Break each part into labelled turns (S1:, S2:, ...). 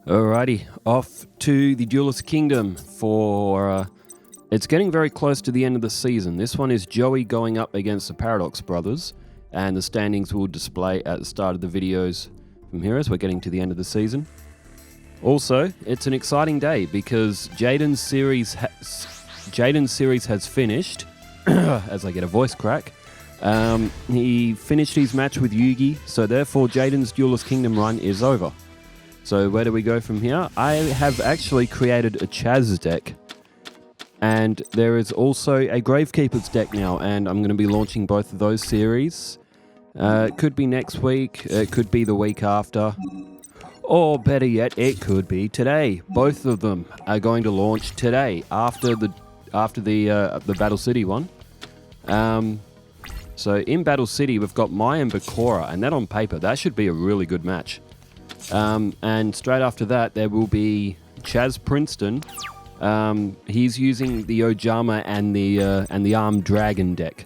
S1: Alrighty, off to the Duelist Kingdom for... it's getting very close to the end of the season. This one is Joey going up against the Paradox brothers, and the standings will display at the start of the videos from here as we're getting to the end of the season. Also, it's an exciting day because Jaden's series has finished, as I get a voice crack. He finished his match with Yugi, so therefore Jaden's Duelist Kingdom run is over. So where do we go from here? I have actually created a Chaz deck, and there is also a Gravekeeper's deck now, and I'm going to be launching both of those series. It could be next week, it could be the week after, or better yet, it could be today. Both of them are going to launch today after the Battle City one. So in Battle City we've got Mai and Bakura, and that on paper that should be a really good match. And straight after that, there will be Chaz Princeton. He's using the Ojama and the Armed Dragon deck.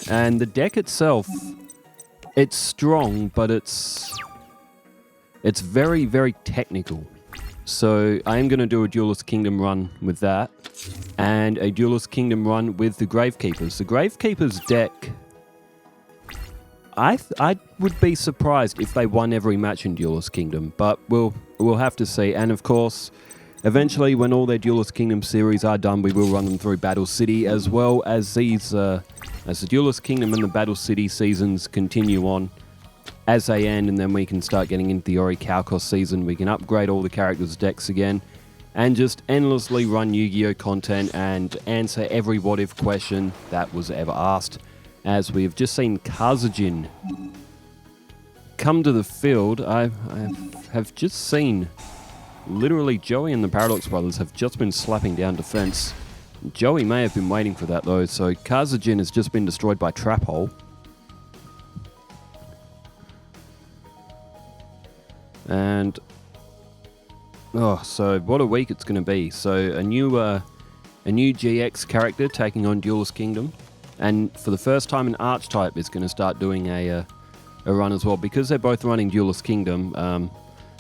S1: And the deck itself, it's strong, but it's very, very technical. So I am going to do a Duelist Kingdom run with that, and a Duelist Kingdom run with the Gravekeepers. The Gravekeepers deck, I would be surprised if they won every match in Duelist Kingdom, but we'll have to see. And of course, eventually when all their Duelist Kingdom series are done, we will run them through Battle City, as well as these, as the Duelist Kingdom and the Battle City seasons continue on as they end, and then we can start getting into the Orichalcos season. We can upgrade all the characters' decks again, and just endlessly run Yu-Gi-Oh content and answer every what-if question that was ever asked. As we have just seen Kazajin come to the field, I have just seen literally Joey and the Paradox brothers have just been slapping down defense. Joey may have been waiting for that though, so Kazajin has just been destroyed by Trap Hole. And so what a week it's going to be. So a new GX character taking on Duelist Kingdom. And for the first time, an Archetype is going to start doing a run as well. Because they're both running Duelist Kingdom,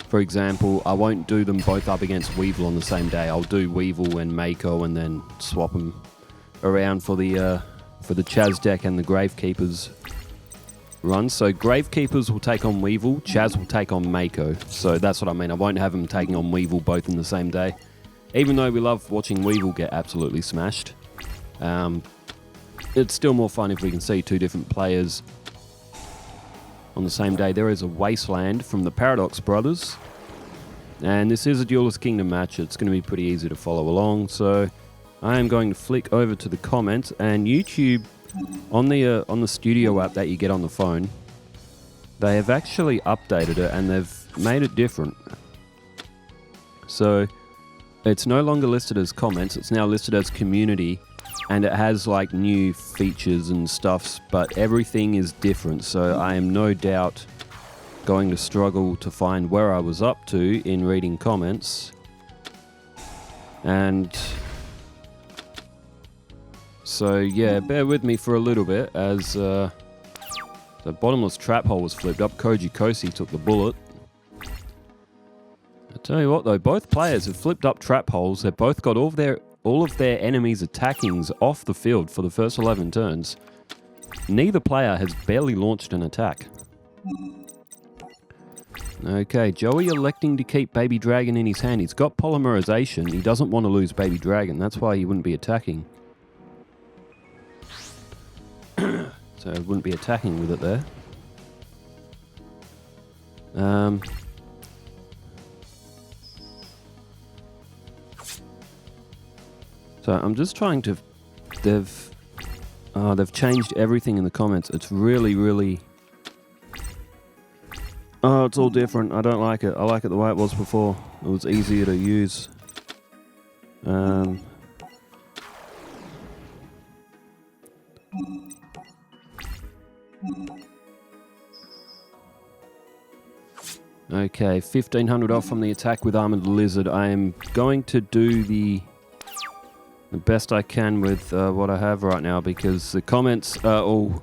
S1: for example, I won't do them both up against Weevil on the same day. I'll do Weevil and Mako and then swap them around for the Chaz deck and the Gravekeepers run. So Gravekeepers will take on Weevil, Chaz will take on Mako. So that's what I mean. I won't have them taking on Weevil both in the same day. Even though we love watching Weevil get absolutely smashed. It's still more fun if we can see two different players on the same day. There is a Wasteland from the Paradox brothers, and this is a Duelist Kingdom match. It's going to be pretty easy to follow along, so I am going to flick over to the comments, and YouTube on the studio app that you get on the phone, they have actually updated it and they've made it different. So it's no longer listed as comments, it's now listed as community. And it has like new features and stuff, but everything is different. So I am no doubt going to struggle to find where I was up to in reading comments. And so yeah, bear with me for a little bit as the Bottomless Trap Hole was flipped up. Koji Kosi took the bullet. I tell you what though, both players have flipped up Trap Holes. They've both got all of their enemies' attackings off the field for the first 11 turns. Neither player has barely launched an attack. Okay, Joey electing to keep Baby Dragon in his hand. He's got Polymerization. He doesn't want to lose Baby Dragon. That's why he wouldn't be attacking. So he wouldn't be attacking with it there. So I'm just trying to, they've changed everything in the comments. It's really, really, it's all different. I don't like it. I like it the way it was before. It was easier to use. Okay, 1500 off from the attack with Armored Lizard. I am going to do the best I can with what I have right now because the comments are all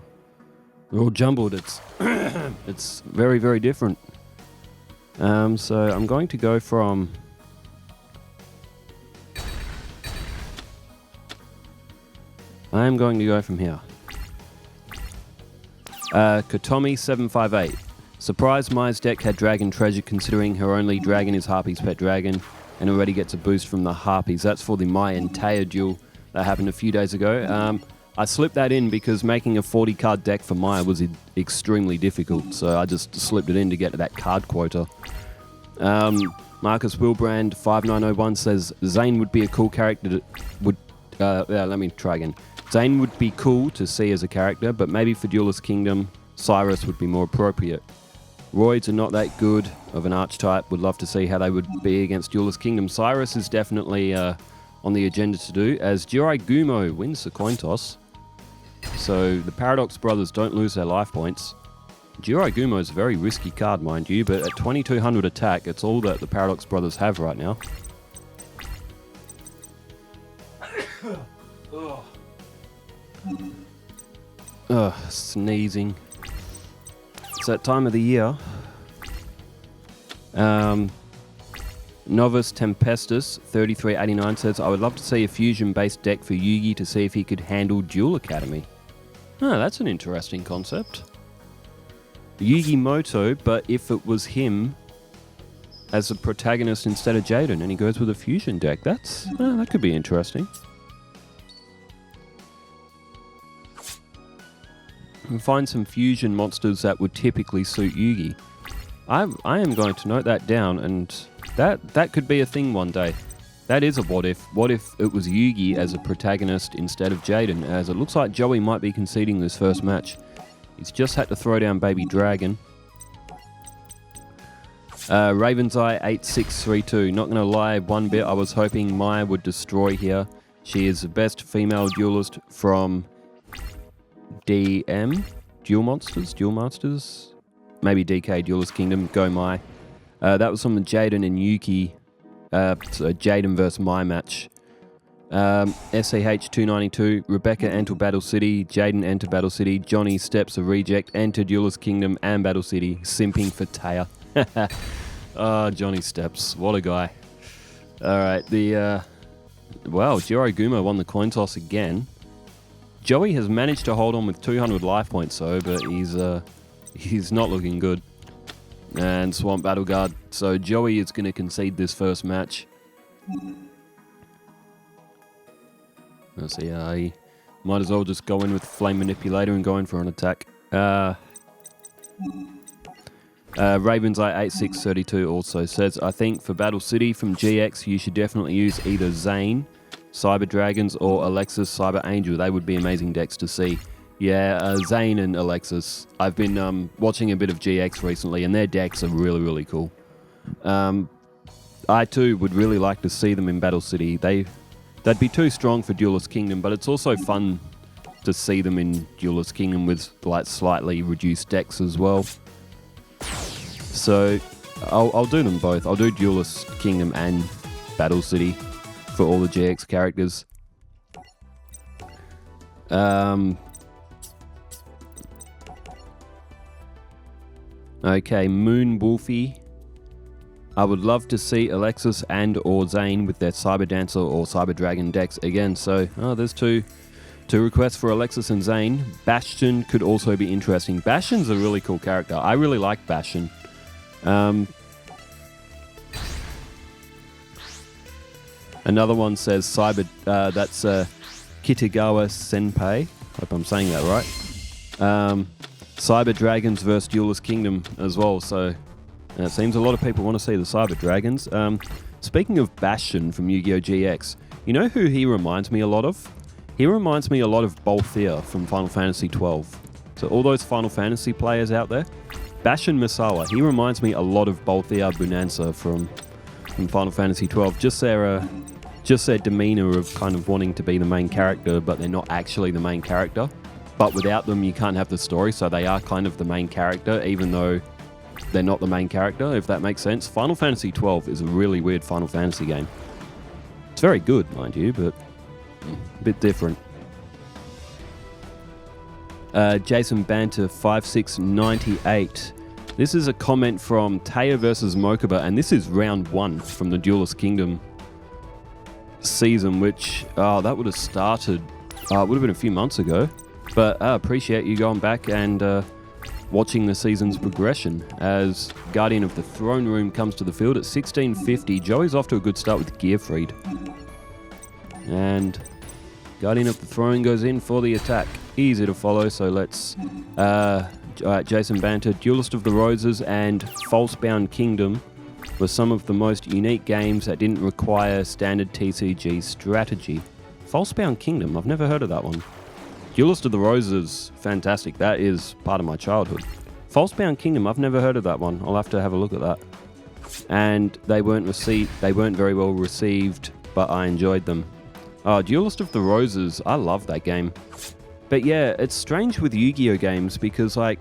S1: jumbled. It's it's very, very different. So I'm going to go from... I am going to go from here. Kotomi 758. Surprised Maya's deck had Dragon Treasure considering her only dragon is Harpy's pet dragon and already gets a boost from the Harpies. That's for the Maya and Taya duel that happened a few days ago. I slipped that in because making a 40 card deck for Maya was extremely difficult, so I just slipped it in to get to that card quota. Marcus Wilbrand 5901 says Zane would be a cool character that would... let me try again. Zane would be cool to see as a character, but maybe for Duelist Kingdom, Cyrus would be more appropriate. Roids are not that good of an archetype. Would love to see how they would be against Duelist Kingdom. Cyrus is definitely on the agenda to do, as Jirai Gumo wins the coin toss. So the Paradox brothers don't lose their life points. Jirai Gumo is a very risky card, mind you, but at 2200 attack, it's all that the Paradox brothers have right now. Sneezing. It's that time of the year. Novice Tempestus 3389 says, I would love to see a fusion-based deck for Yugi to see if he could handle Duel Academy. Oh, that's an interesting concept. Yugi Moto, but if it was him as a protagonist instead of Jaden, and he goes with a fusion deck, that could be interesting. And find some fusion monsters that would typically suit Yugi. I am going to note that down, and that could be a thing one day. That is a what if. What if it was Yugi as a protagonist instead of Jaden, as it looks like Joey might be conceding this first match. He's just had to throw down Baby Dragon. Raven's Eye 8632. Not going to lie, one bit I was hoping Maya would destroy here. She is the best female duelist from... DM? Duel Masters? Maybe DK, Duelist Kingdom, go Mai. That was from the Jaden and Yuki, so Jaden versus Mai match. SAH 292, Rebecca enter Battle City, Jaden enter Battle City, Johnny steps a reject, enter Duelist Kingdom and Battle City, simping for Taya. Johnny steps, what a guy. Alright, wow, Jirai Gumo won the coin toss again. Joey has managed to hold on with 200 life points though, but he's not looking good. And Swamp Battle Guard. So Joey is going to concede this first match. Let's see, he might as well just go in with Flame Manipulator and go in for an attack. Raven's Eye 8632 also says, I think for Battle City from GX you should definitely use either Zane, Cyber Dragons, or Alexis Cyber Angel. They would be amazing decks to see. Yeah, Zane and Alexis. I've been watching a bit of GX recently, and their decks are really, really cool. I too would really like to see them in Battle City. They'd be too strong for Duelist Kingdom, but it's also fun to see them in Duelist Kingdom with like slightly reduced decks as well. So I'll do them both. I'll do Duelist Kingdom and Battle City for all the GX characters. Okay, Moon Wolfie. I would love to see Alexis and or Zane with their Cyber Dancer or Cyber Dragon decks again. So, there's two requests for Alexis and Zane. Bastion could also be interesting. Bastion's a really cool character. I really like Bastion. Another one says Cyber, that's Kitagawa Senpai. Hope I'm saying that right. Cyber Dragons versus Duelist Kingdom as well. So it seems a lot of people want to see the Cyber Dragons. Speaking of Bastion from Yu-Gi-Oh! GX, you know who he reminds me a lot of? He reminds me a lot of Balthier from Final Fantasy XII. So all those Final Fantasy players out there, Bastion Misawa, he reminds me a lot of Balthier Bonanza from Final Fantasy XII. Just their demeanor of kind of wanting to be the main character, but they're not actually the main character. But without them, you can't have the story, so they are kind of the main character, even though they're not the main character, if that makes sense. Final Fantasy XII is a really weird Final Fantasy game. It's very good, mind you, but a bit different. Jason Banter 5698. This is a comment from Taya versus Mokuba, and this is round 1 from the Duelist Kingdom season, which, that would have started, it would have been a few months ago. But I appreciate you going back and watching the season's progression as Guardian of the Throne Room comes to the field at 1650. Joey's off to a good start with Gearfried. And Guardian of the Throne goes in for the attack. Easy to follow, so let's... Alright, Jason Banter, Duelist of the Roses and Falsebound Kingdom were some of the most unique games that didn't require standard TCG strategy. Falsebound Kingdom, I've never heard of that one. Duelist of the Roses, fantastic, that is part of my childhood. Falsebound Kingdom, I've never heard of that one, I'll have to have a look at that. And they weren't very well received, but I enjoyed them. Duelist of the Roses, I love that game. But yeah, it's strange with Yu-Gi-Oh games because, like,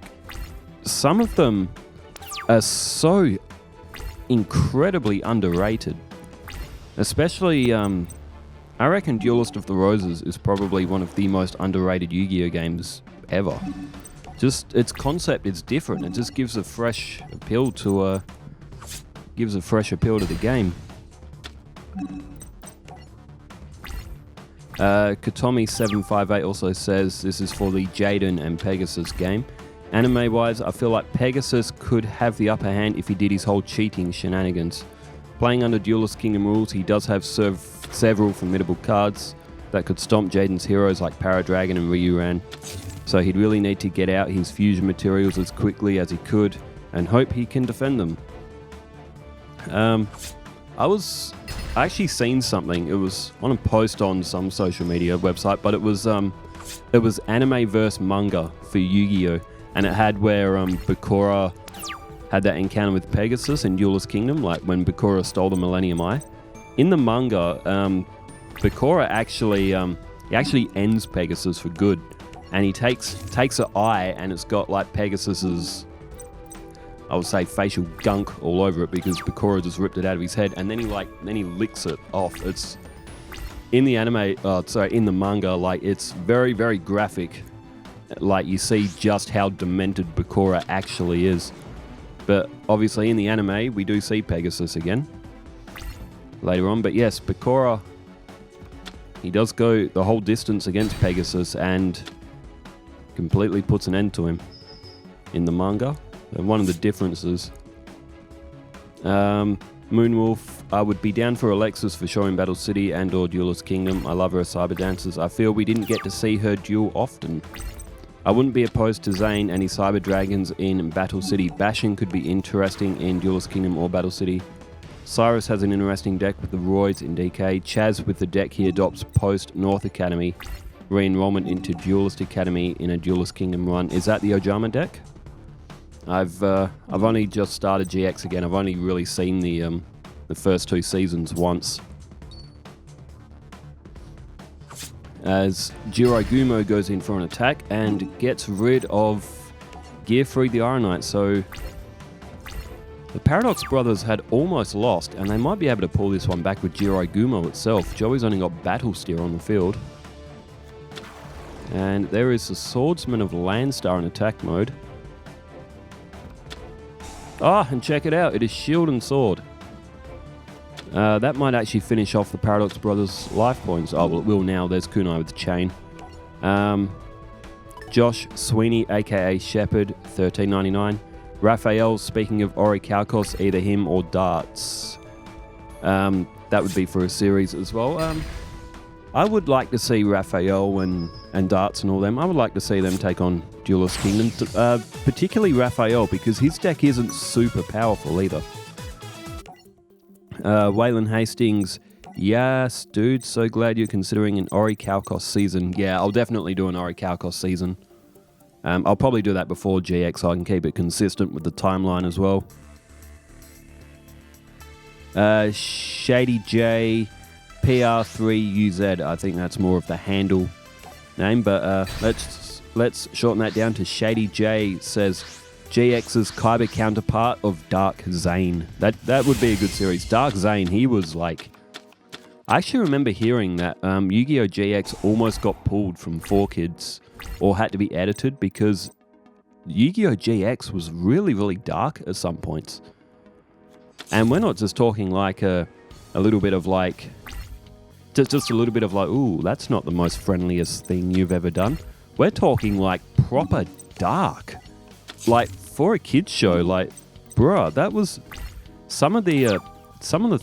S1: some of them are so incredibly underrated. Especially, I reckon Duelist of the Roses is probably one of the most underrated Yu-Gi-Oh games ever. Just, its concept is different. It just gives a fresh appeal to the game. Katomi758 also says this is for the Jaden and Pegasus game. Anime-wise, I feel like Pegasus could have the upper hand if he did his whole cheating shenanigans. Playing under Duelist Kingdom rules, he does have several formidable cards that could stomp Jaden's heroes like Paradragon and Ryuran. So he'd really need to get out his fusion materials as quickly as he could and hope he can defend them. I actually seen something. It was on a post on some social media website, but it was anime versus manga for Yu-Gi-Oh, and it had where Bakura had that encounter with Pegasus in Duelist Kingdom, like when Bakura stole the Millennium Eye. In the manga, Bakura actually ends Pegasus for good, and he takes an eye, and it's got like Pegasus's, I would say, facial gunk all over it because Bakura just ripped it out of his head, and then he licks it off. It's in the in the manga, like, it's very, very graphic. Like, you see just how demented Bakura actually is. But obviously in the anime, we do see Pegasus again later on. But yes, Bakura, he does go the whole distance against Pegasus and completely puts an end to him in the manga. One of the differences. Moonwolf, I would be down for Alexis for showing Battle City and or Duelist Kingdom. I love her Cyber Dancers. I feel we didn't get to see her duel often. I wouldn't be opposed to Zane and his Cyber Dragons in Battle City. Bastion could be interesting in Duelist Kingdom or Battle City. Cyrus has an interesting deck with the Roids in DK. Chaz with the deck he adopts post North Academy. Re-enrollment into Duelist Academy in a Duelist Kingdom run. Is that the Ojama deck? I've only just started GX again. I've only really seen the first 2 seasons once. As Jiragumo goes in for an attack and gets rid of Gearfried the Iron Knight. So the Paradox Brothers had almost lost, and they might be able to pull this one back with Jiragumo itself. Joey's only got Battle Steer on the field. And there is the Swordsman of Landstar in attack mode. And check it out, it is Shield and Sword. That might actually finish off the Paradox Brothers' life points. Oh, well, it will now. There's Kunai with the chain. Josh Sweeney, aka Shepherd, $13.99. Raphael, speaking of Orichalcos, either him or Darts. That would be for a series as well. I would like to see Raphael and Darts and all them. I would like to see them take on Duelist Kingdom, particularly Raphael, because his deck isn't super powerful either. Waylon Hastings, yes, dude, so glad you're considering an Orichalcos season. Yeah, I'll definitely do an Orichalcos season. I'll probably do that before GX so I can keep it consistent with the timeline as well. Shady J, PR3UZ, I think that's more of the handle name, but let's shorten that down to Shady J. Says GX's Kyber counterpart of Dark Zane. That would be a good series. Dark Zane, he was like, I actually remember hearing that Yu-Gi-Oh! GX almost got pulled from 4Kids or had to be edited because Yu-Gi-Oh! GX was really, really dark at some points. And we're not just talking like a little bit of like... Just a little bit of like, ooh, that's not the most friendliest thing you've ever done. We're talking like proper dark. Like for a kid's show, like, bruh, that was some of the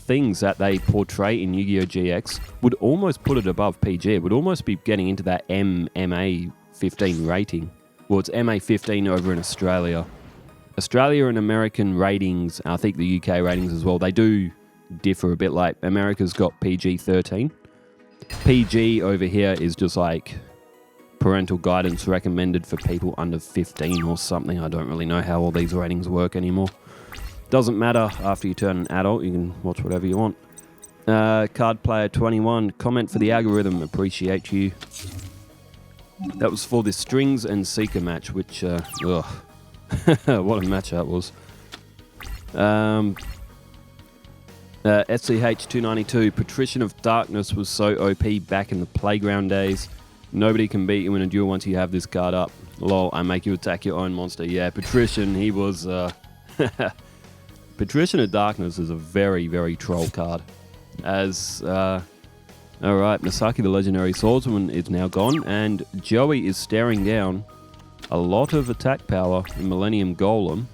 S1: things that they portray in Yu-Gi-Oh! GX would almost put it above PG. It would almost be getting into that MA 15 rating. Well, it's MA 15 over in Australia. Australia and American ratings, I think the UK ratings as well, they do differ a bit. Like America's got PG 13. PG over here is just like parental guidance recommended for people under 15 or something. I don't really know how all these ratings work anymore. Doesn't matter, after you turn an adult, you can watch whatever you want. Card Player 21, comment for the algorithm, appreciate you. That was for the Strings and Seeker match, which, what a match that was. SCH292, Patrician of Darkness was so OP back in the playground days. Nobody can beat you in a duel once you have this card up. Lol, I make you attack your own monster. Yeah, Patrician, he was... Patrician of Darkness is a very, very troll card. As... Alright, Masaki the Legendary Swordsman is now gone, and Joey is staring down a lot of attack power in Millennium Golem,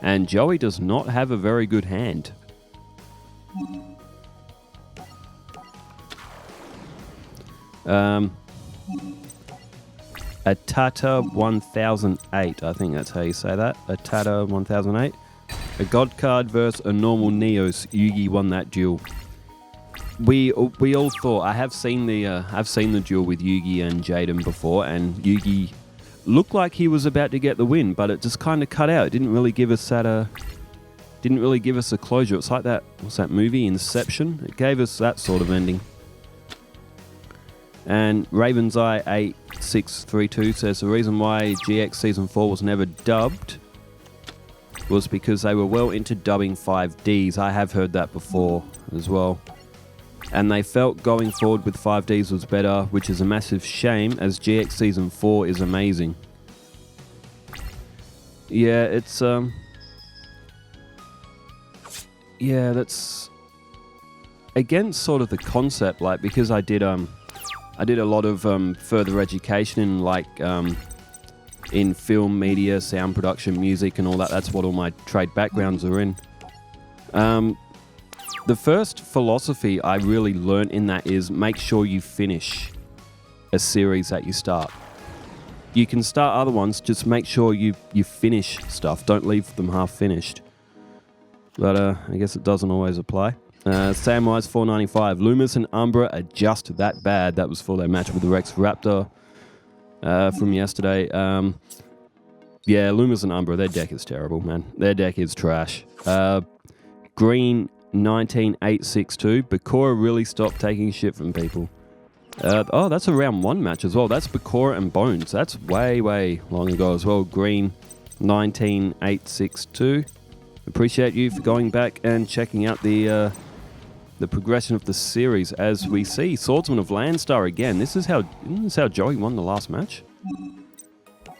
S1: and Joey does not have a very good hand. Atata 1008, I think that's how you say that. Atata 1008. A god card versus a normal Neos. Yugi won that duel. We all thought, I've seen the duel with Yugi and Jaden before, and Yugi looked like he was about to get the win, but it just kind of cut out. It didn't really give us a closure. It's like that, what's that movie, Inception? It gave us that sort of ending. And Raven's Eye 8632 says the reason why GX Season 4 was never dubbed was because they were well into dubbing 5Ds. I have heard that before as well. And they felt going forward with 5Ds was better, which is a massive shame as GX Season 4 is amazing. Yeah, it's... Yeah, that's... against sort of the concept, like, because I did a lot of further education in, like, in film, media, sound production, music and all that. That's what all my trade backgrounds are in. The first philosophy I really learnt in that is make sure you finish a series that you start. You can start other ones, just make sure you finish stuff. Don't leave them half finished. But I guess it doesn't always apply. Samwise 495. Loomis and Umbra are just that bad. That was for their match with the Rex Raptor from yesterday. Yeah, Loomis and Umbra, their deck is terrible, man. Their deck is trash. Green 19862. Bakura really stopped taking shit from people. Oh, that's a round 1 match as well. That's Bakura and Bones. That's way, way long ago as well. Green 19862. Appreciate you for going back and checking out the progression of the series as we see Swordsman of Landstar again. This is how Joey won the last match.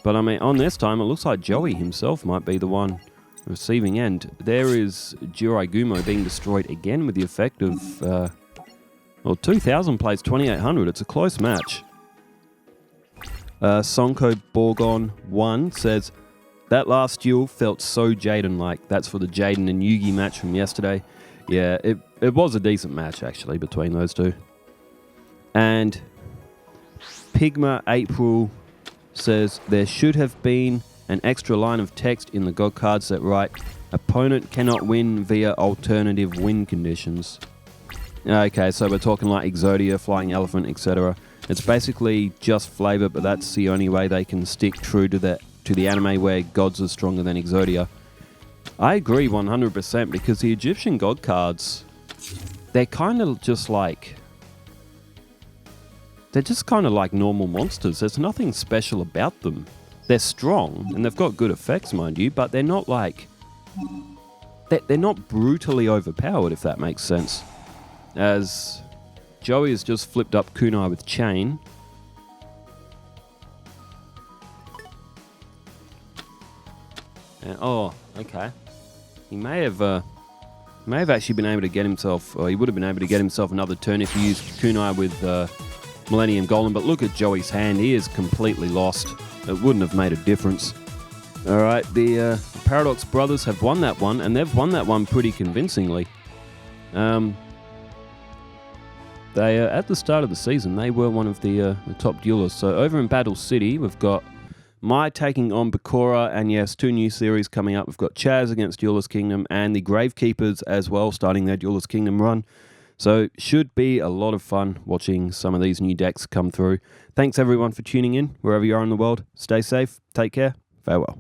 S1: But I mean, on this time, it looks like Joey himself might be the one receiving end. There is Jirai Gumo being destroyed again with the effect of... well, 2000 plays 2800. It's a close match. Sonko Borgon 1 says... That last duel felt so Jaden-like. That's for the Jaden and Yugi match from yesterday. Yeah, it was a decent match, actually, between those two. And Pigma April says, there should have been an extra line of text in the God card set right. Opponent cannot win via alternative win conditions. Okay, so we're talking like Exodia, Flying Elephant, etc. It's basically just flavor, but that's the only way they can stick true to the anime where gods are stronger than Exodia. I agree 100% because the Egyptian god cards, they're kind of just like... They're just kind of like normal monsters. There's nothing special about them. They're strong, and they've got good effects, mind you, but they're not like... They're not brutally overpowered, if that makes sense. As Joey has just flipped up Kunai with Chain. Oh, okay. He may have actually been able to get himself, or he would have been able to get himself another turn if he used Kunai with Millennium Golem. But look at Joey's hand; he is completely lost. It wouldn't have made a difference. All right, the Paradox Brothers have won that one, and they've won that one pretty convincingly. They at the start of the season, they were one of the top duelists. So over in Battle City, we've got Mai taking on Bakura, and yes, 2 new series coming up. We've got Chaz against Duelist Kingdom, and the Gravekeepers as well, starting their Duelist Kingdom run. So should be a lot of fun watching some of these new decks come through. Thanks everyone for tuning in, wherever you are in the world. Stay safe, take care, farewell.